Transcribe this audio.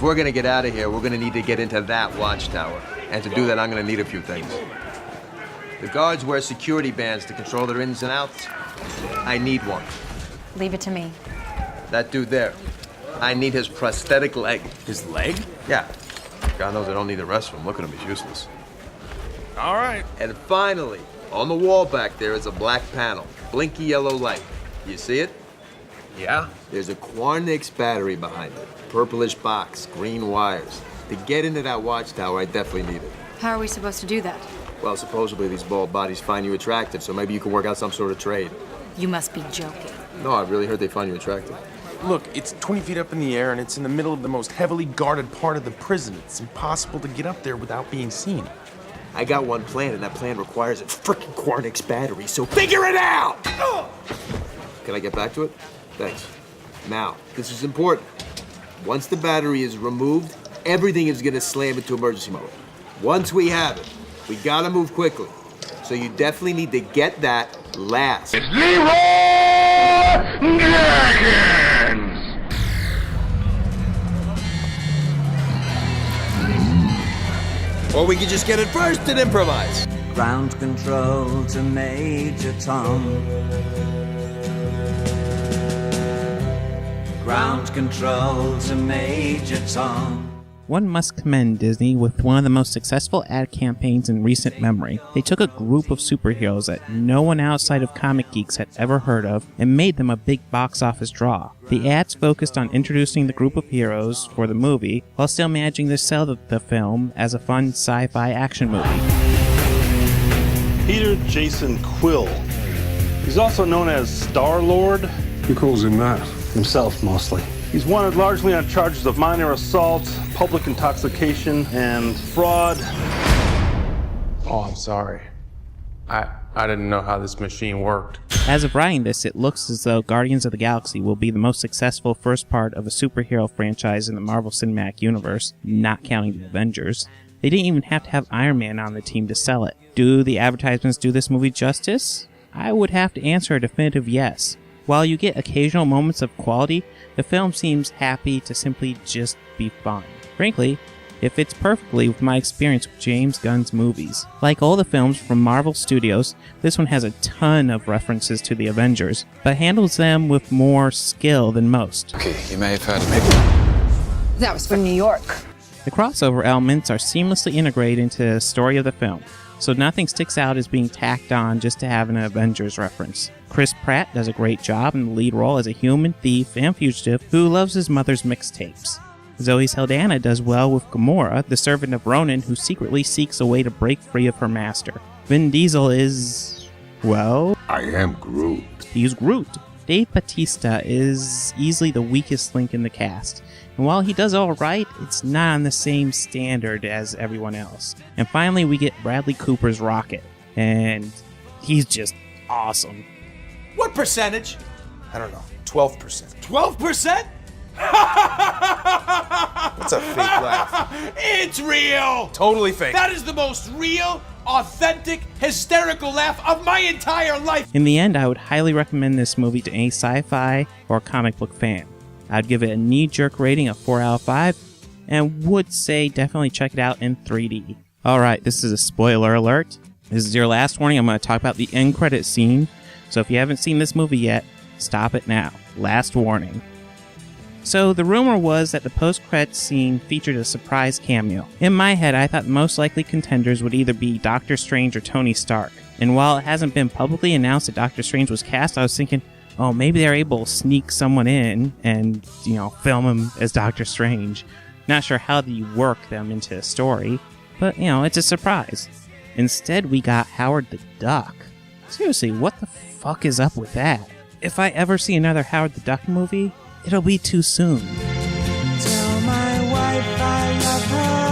we're gonna get out of here, we're gonna need to get into that watchtower. And to do that, I'm gonna need a few things. The guards wear security bands to control their ins and outs. I need one. Leave it to me. That dude there, I need his prosthetic leg. His leg? Yeah. God knows I don't need the rest of him. Look at him, he's useless. All right. And finally, on the wall back there is a black panel. Blinky yellow light. You see it? Yeah. There's a Quarnix battery behind it. Purplish box, green wires. To get into that watchtower, I definitely need it. How are we supposed to do that? Well, supposedly these bald bodies find you attractive, so maybe you can work out some sort of trade. You must be joking. No, I really heard they find you attractive. Look, it's 20 feet up in the air, and it's in the middle of the most heavily guarded part of the prison. It's impossible to get up there without being seen. I got one plan, and that plan requires a frickin' Quarnix battery, so figure it out! Can I get back to it? Thanks. Now, this is important. Once the battery is removed, everything is gonna slam into emergency mode. Once we have it, we gotta move quickly. So you definitely need to get that last. It's Leroy Jenkins! Or we could just get it first and improvise. Ground control to Major Tom. Ground control to Major Tom. One must commend Disney with one of the most successful ad campaigns in recent memory. They took a group of superheroes that no one outside of comic geeks had ever heard of and made them a big box office draw. The ads focused on introducing the group of heroes for the movie while still managing to sell the film as a fun sci-fi action movie. Peter Jason Quill. He's also known as Star-Lord. Who calls him that? Himself, mostly. He's wanted largely on charges of minor assault, public intoxication, and fraud. Oh, I'm sorry. I didn't know how this machine worked. As of writing this, it looks as though Guardians of the Galaxy will be the most successful first part of a superhero franchise in the Marvel Cinematic Universe, not counting the Avengers. They didn't even have to have Iron Man on the team to sell it. Do the advertisements do this movie justice? I would have to answer a definitive yes. While you get occasional moments of quality, the film seems happy to simply just be fun. Frankly, it fits perfectly with my experience with James Gunn's movies. Like all the films from Marvel Studios, this one has a ton of references to the Avengers, but handles them with more skill than most. Okay, you may have heard of me. That was from New York. The crossover elements are seamlessly integrated into the story of the film, so nothing sticks out as being tacked on just to have an Avengers reference. Chris Pratt does a great job in the lead role as a human thief and fugitive who loves his mother's mixtapes. Zoe Saldana does well with Gamora, the servant of Ronan who secretly seeks a way to break free of her master. Vin Diesel is... well... I am Groot. He's Groot. Dave Bautista is easily the weakest link in the cast. And while he does alright, it's not on the same standard as everyone else. And finally, we get Bradley Cooper's Rocket. And he's just awesome. What percentage? I don't know. 12%. 12%? That's a fake laugh. It's real! Totally fake. That is the most real, authentic, hysterical laugh of my entire life. In the end, I would highly recommend this movie to any sci-fi or comic book fan. I'd give it a knee-jerk rating of 4 out of 5, and would say definitely check it out in 3D. Alright, this is a spoiler alert. This is your last warning. I'm going to talk about the end credit scene, so if you haven't seen this movie yet, stop it now. Last warning. So the rumor was that the post-credits scene featured a surprise cameo. In my head, I thought the most likely contenders would either be Doctor Strange or Tony Stark. And while it hasn't been publicly announced that Doctor Strange was cast, I was thinking, oh, maybe they're able to sneak someone in and, film him as Doctor Strange. Not sure how they work them into a story, but, it's a surprise. Instead, we got Howard the Duck. Seriously, what the fuck is up with that? If I ever see another Howard the Duck movie, it'll be too soon. Tell my wife I love her.